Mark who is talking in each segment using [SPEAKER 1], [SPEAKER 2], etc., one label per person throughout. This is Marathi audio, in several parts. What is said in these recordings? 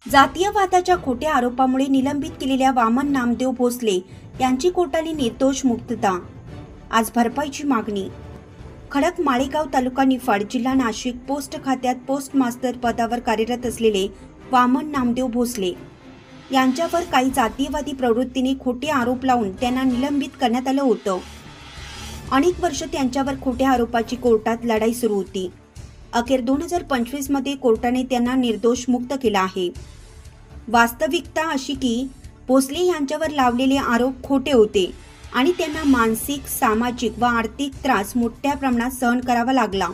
[SPEAKER 1] जातीयवादाच्या खोट्या आरोपामुळे निलंबित केलेल्या वामन नामदेव भोसले यांची कोर्टाने निर्दोष मुक्तता। आज भरपाईची मागणी। खडक माळेगाव तालुका निफाड जिल्हा नाशिक पोस्ट खात्यात पोस्ट मास्तर पदावर कार्यरत असलेले वामन नामदेव भोसले यांच्यावर काही जातीयवादी प्रवृत्तीने खोटे आरोप लावून त्यांना निलंबित करण्यात आलं होतं। अनेक वर्ष त्यांच्यावर खोट्या आरोपाची कोर्टात लढाई सुरू होती। अखेर 2025 मध्ये कोर्टाने त्यांना निर्दोष मुक्त केला आहे। वास्तविकता अशी की भोसले यांच्यावर लावलेले आरोप खोटे होते आणि त्यांना मानसिक, सामाजिक व आर्थिक त्रास मोठ्या प्रमाणात सहन करावा लागला।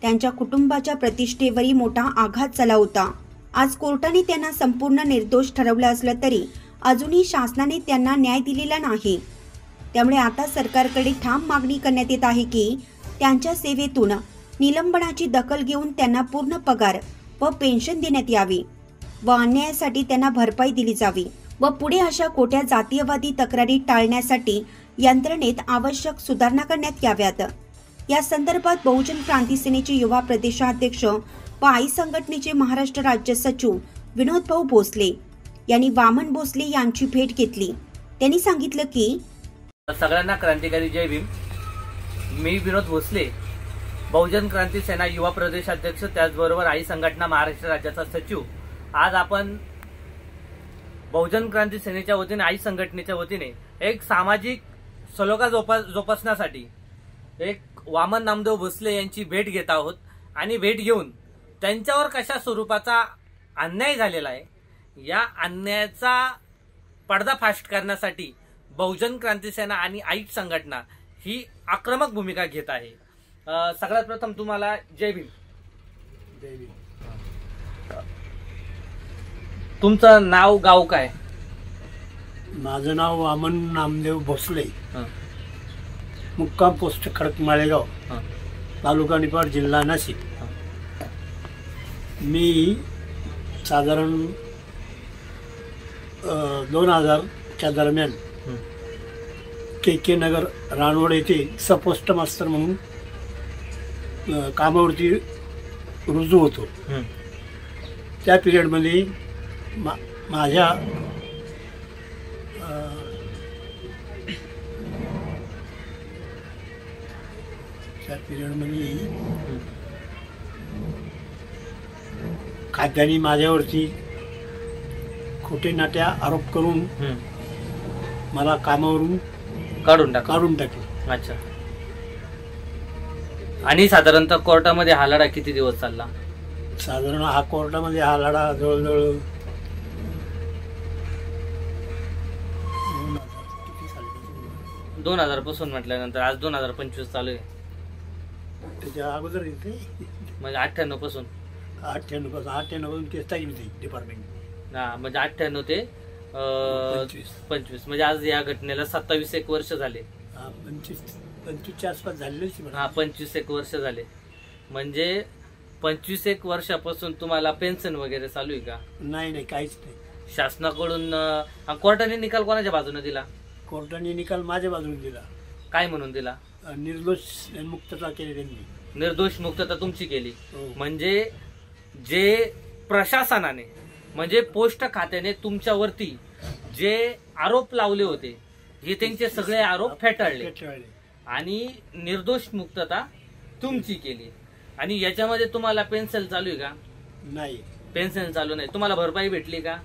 [SPEAKER 1] त्यांच्या कुटुंबाच्या प्रतिष्ठेवरही मोठा आघात झाला होता। आज कोर्टाने त्यांना संपूर्ण निर्दोष ठरवलं असलं तरी अजूनही शासनाने त्यांना न्याय दिलेला नाही। त्यामुळे आता सरकारकडे ठाम मागणी करण्यात येत आहे की त्यांच्या सेवेतून निलंबनाची दखल घेऊन त्यांना पूर्ण पगार व पेन्शन देण्यात यावी व अन्यायासाठी त्यांना भरपाई दिली जावी व पुढे अशा खोट्या जातीयवादी तक्रारी टाळण्यासाठी यंत्रणेत आवश्यक सुधारणा करण्यात याव्यात। या संदर्भात बहुजन क्रांती सेनेचे युवा प्रदेशाध्यक्ष व आई संघटनेचे महाराष्ट्र राज्य सचिव विनोद भाऊ भोसले यांनी वामन भोसले यांची भेट घेतली। त्यांनी सांगितलं की
[SPEAKER 2] सगळ्यांना क्रांतिकारी जय भीम। मी विनोद भोसले, बहुजन क्रांती सेना युवा प्रदेशाध्यक्ष, त्याचबरोबर आई संघटना महाराष्ट्र राज्याचा सचिव। आज आपण बहुजन क्रांती सेनेच्या वतीने, आई संघटनेच्या वतीने एक सामाजिक सलोखा जोपासण्यासाठी एक वामन नामदेव भोसले यांची भेट घेत आहोत आणि भेट घेऊन त्यांच्यावर कशा स्वरूपाचा अन्याय झालेला आहे या अन्यायाचा पर्दाफाश करण्यासाठी बहुजन क्रांती सेना आणि आई संघटना ही आक्रमक भूमिका घेत आहे। सगळ्यात प्रथम तुम्हाला जय भीम।
[SPEAKER 3] जय भीम।
[SPEAKER 2] तुमचं नाव, गाव काय?
[SPEAKER 3] माझं नाव वामन नामदेव भोसले, मुक्काम पोस्ट खडक माळेगाव, तालुका निफाड, जिल्हा नाशिक। मी साधारण 2000च्या दरम्यान के नगर रानवड येथे पोस्ट मास्तर म्हणून कामावरती रुजू होतो। त्या पिरियडमध्ये माझ्या खात्याने माझ्यावरती खोटे नाट्या आरोप करून मला कामावरून काढून टाकले।
[SPEAKER 2] अच्छा। आणि साधारणतः कोर्टामध्ये हा लढा किती दिवस चालला?
[SPEAKER 3] साधारण हा कोर्टामध्ये हा लढा जवळजवळ
[SPEAKER 2] 2000 पासून म्हटल्यानंतर आज 2025 चालू आहे।
[SPEAKER 3] त्याच्या अगोदर
[SPEAKER 2] म्हणजे 98 पासून
[SPEAKER 3] 98 केस टाकली डिपार्टमेंट।
[SPEAKER 2] हा, म्हणजे 98 ते 25 म्हणजे आज या घटनेला 27 वर्ष झाले।
[SPEAKER 3] 25च्या आसपास झाले।
[SPEAKER 2] हा, 25 वर्ष झाले। म्हणजे 25 वर्षापासून तुम्हाला पेन्शन वगैरे चालू आहे का?
[SPEAKER 3] नाही, काहीच नाही।
[SPEAKER 2] शासनाकडून कोर्टाने निकाल कोणाच्या बाजूने दिला?
[SPEAKER 3] कोर्टाने निकाल माझ्या बाजूने दिला।
[SPEAKER 2] काय म्हणून दिला?
[SPEAKER 3] निर्दोष मुक्तता केली त्यांनी।
[SPEAKER 2] निर्दोष मुक्तता तुमची केली।
[SPEAKER 3] हो।
[SPEAKER 2] म्हणजे जे प्रशासनाने, म्हणजे पोस्ट खात्याने तुमच्यावरती जे आरोप लावले होते हे त्यांचे सगळे आरोप फेटाळले आणि निर्दोष मुक्तता तुमची केली। आणि याच्यामध्ये तुम्हाला पेन्शन चालू आहे का?
[SPEAKER 3] नाही,
[SPEAKER 2] पेन्शन चालू नाही। तुम्हाला भरपाई भेटली का?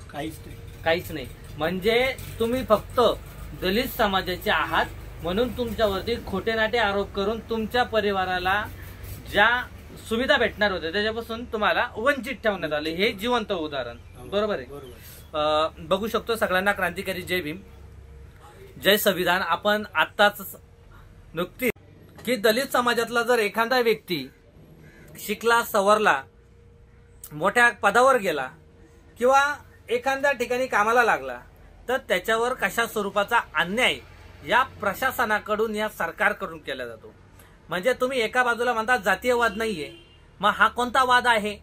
[SPEAKER 3] काहीच नाही।
[SPEAKER 2] म्हणजे तुम्ही फक्त दलित समाजाचे आहात म्हणून तुमच्यावरती खोटे नाटे आरोप करून तुमच्या परिवाराला ज्या सुविधा भेटणार होत्या त्याच्यापासून तुम्हाला वंचित ठेवण्यात आले। हे जिवंत उदाहरण। बरोबर आहे। बघू शकतो सगळ्यांना क्रांतिकारी जय भीम, जय संविधान। आपण आत्ताच नुकतीच की दलित समाजातला जर एखादा व्यक्ती शिकला, सवरला, मोठ्या पदावर गेला किंवा एखाद्या ठिकाणी कामाला लागला तर त्याच्यावर कशा स्वरूपाचा अन्याय या प्रशासनाकडून, या सरकारकडून केला जातो। म्हणजे तुम्ही एका बाजूला म्हणता जातीयवाद नाहीये, मग हा कोणता वाद आहे?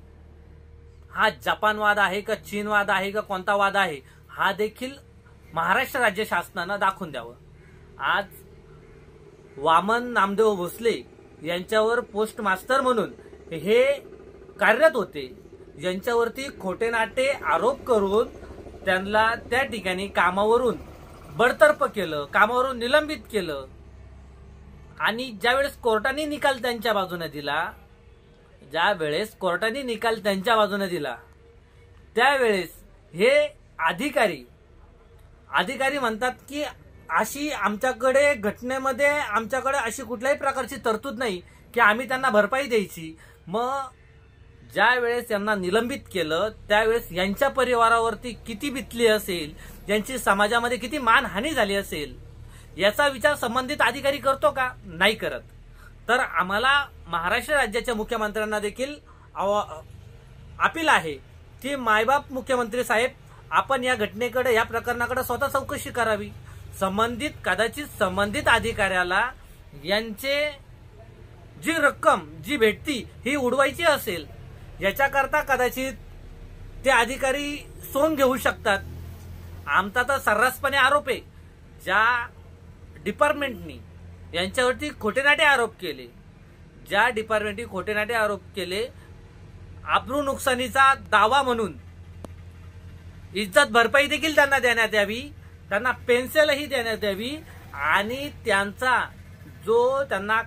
[SPEAKER 2] हा जपानवाद आहे का, चीनवाद आहे का, कोणता वाद आहे? हा देखील महाराष्ट्र राज्य शासनानं दाखवून द्यावं। आज वामन नामदेव भोसले यांच्यावर पोस्ट मास्तर म्हणून हे कार्यरत होते, यांच्यावरती खोटे नाटे आरोप करून त्यांना त्या ठिकाणी कामावरून बडतर्फ केलं, कामावरून निलंबित केलं. आणि ज्यावेळेस कोर्टाने निकाल त्यांच्या बाजूने दिला, त्यावेळेस हे अधिकारी म्हणतात की अशी आमच्याकडे घटनेमध्ये आमच्याकडे अशी कुठल्याही प्रकारची तरतूद नाही की आम्ही त्यांना भरपाई द्यायची. मग ज्या वेळेस यांना निलंबित केलं त्यावेळेस यांच्या परिवारावरती किती बितली असेल, यांची समाजामध्ये किती मानहानी झाली असेल, याचा विचार संबंधित अधिकारी करतो का? नाही करत. तर आम्हाला महाराष्ट्र राज्याच्या मुख्यमंत्र्यांना देखील अपील आहे की मायबाप मुख्यमंत्री साहेब, आपण या घटनेकडे, या प्रकरणाकडे स्वतः चौकशी करावी. संबंधित अधिकाऱ्याला यांचे जी रक्कम जी भेटती ही उडवायची असेल, याच्याकरता कदाचित ते अधिकारी सोंग घेऊ शकतात. आमचा तर सर्रासपणे आरोप आहे, ज्या डिपार्टमेंटनी यांच्यावरती खोटेनाटे आरोप केले, अब्रू नुकसानीचा दावा म्हणून इज्जत भरपाई देखील त्यांना देण्यात यावी, त्यांना पेन्शनही देण्यात यावी. आणि त्यांना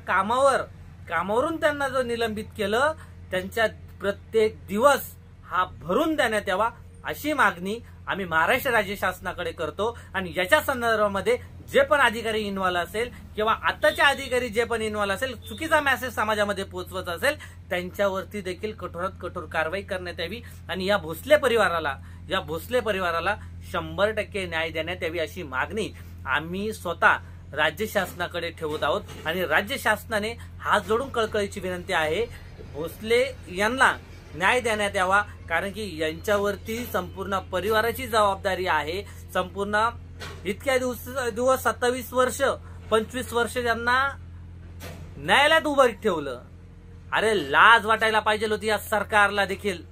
[SPEAKER 2] कामावरून त्यांना जो निलंबित केलं, त्यांच्या प्रत्येक दिवस हा भरून देण्यात यावा, अशी मागणी आम्ही महाराष्ट्र राज्य शासनाकडे करतो. आणि याच्या संदर्भामध्ये जे पण अधिकारी इन्व्हॉल्व असेल किंवा आताचे अधिकारी जे पण इन्व्हॉल्व असेल, चुकीचा मेसेज समाजामध्ये पोहोचवत असेल, त्यांच्यावरती देखील कठोरात कठोर कारवाई करण्यात यावी. आणि या भोसले परिवाराला 100% न्याय देण्यात यावी, अशी मागणी आम्ही स्वतः राज्य शासनाकडे ठेवत आहोत. आणि राज्य शासनाने हात जोडून कळकळीची विनंती आहे, भोसले यांना न्याय देण्यात यावा. कारण की यांच्यावरती संपूर्ण परिवाराची जबाबदारी आहे. संपूर्ण इतक्या दिवस 27 वर्ष 25 वर्ष त्यांना न्यायालयात उभं ठेवलं. अरे लाज वाटायला पाहिजे होती या सरकारला देखील,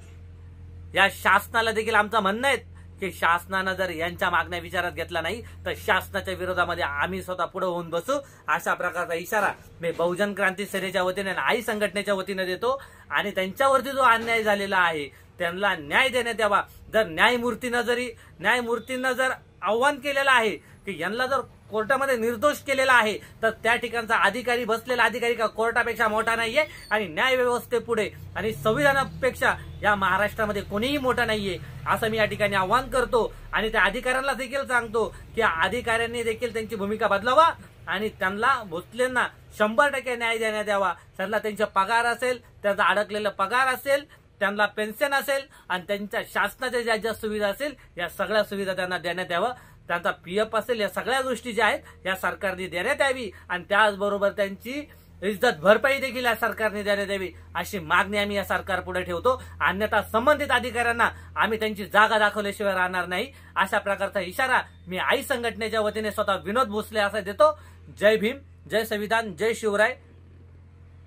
[SPEAKER 2] या शासनाला देखील. आमचं म्हणणं आहे की शासनानं जर यांच्या मागण्या विचारात घेतला नाही तर शासनाच्या विरोधामध्ये आम्ही स्वतः पुढे होऊन बसू, अशा प्रकारचा इशारा मी बहुजन क्रांती सेनेच्या वतीने आणि आई संघटनेच्या वतीने देतो. आणि त्यांच्यावरती जो अन्याय झालेला आहे त्यांना न्याय देण्यात यावा. जर न्यायमूर्तीनं जर आव्हान केलेलं आहे की यांना जर कोर्टामध्ये निर्दोष केलेला आहे, तर त्या ठिकाणचा बसलेला अधिकारी का कोर्टापेक्षा मोठा नाहीये आणि न्याय व्यवस्थेपुढे आणि संविधानापेक्षा या महाराष्ट्रामध्ये कोणीही मोठा नाहीये, असं मी या ठिकाणी आव्हान करतो. आणि त्या अधिकाऱ्यांना देखील सांगतो की अधिकाऱ्यांनी देखील त्यांची भूमिका बदलावा आणि त्यांना भोसलेंना 100% न्याय देण्यात यावा. त्यांना त्यांचा पगार असेल, त्यांचा अडकलेला पगार असेल, त्यांना पेन्शन असेल आणि त्यांच्या शासनाच्या ज्या ज्या सुविधा असेल या सगळ्या सुविधा त्यांना देण्यात यावं. त्यांचा PF असेल, या सगळ्या गोष्टी ज्या आहेत या सरकारने देण्यात यावी. आणि त्याचबरोबर त्यांची इज्जत भरपाई देखील या सरकारने देण्यात यावी, अशी मागणी आम्ही या सरकार पुढे ठेवतो. अन्यथा संबंधित अधिकाऱ्यांना आम्ही त्यांची जागा दाखवल्याशिवाय राहणार नाही, अशा प्रकारचा इशारा मी आई संघटनेच्या वतीने स्वतः विनोद भोसले असा देतो. जय भीम, जय संविधान, जय शिवराय.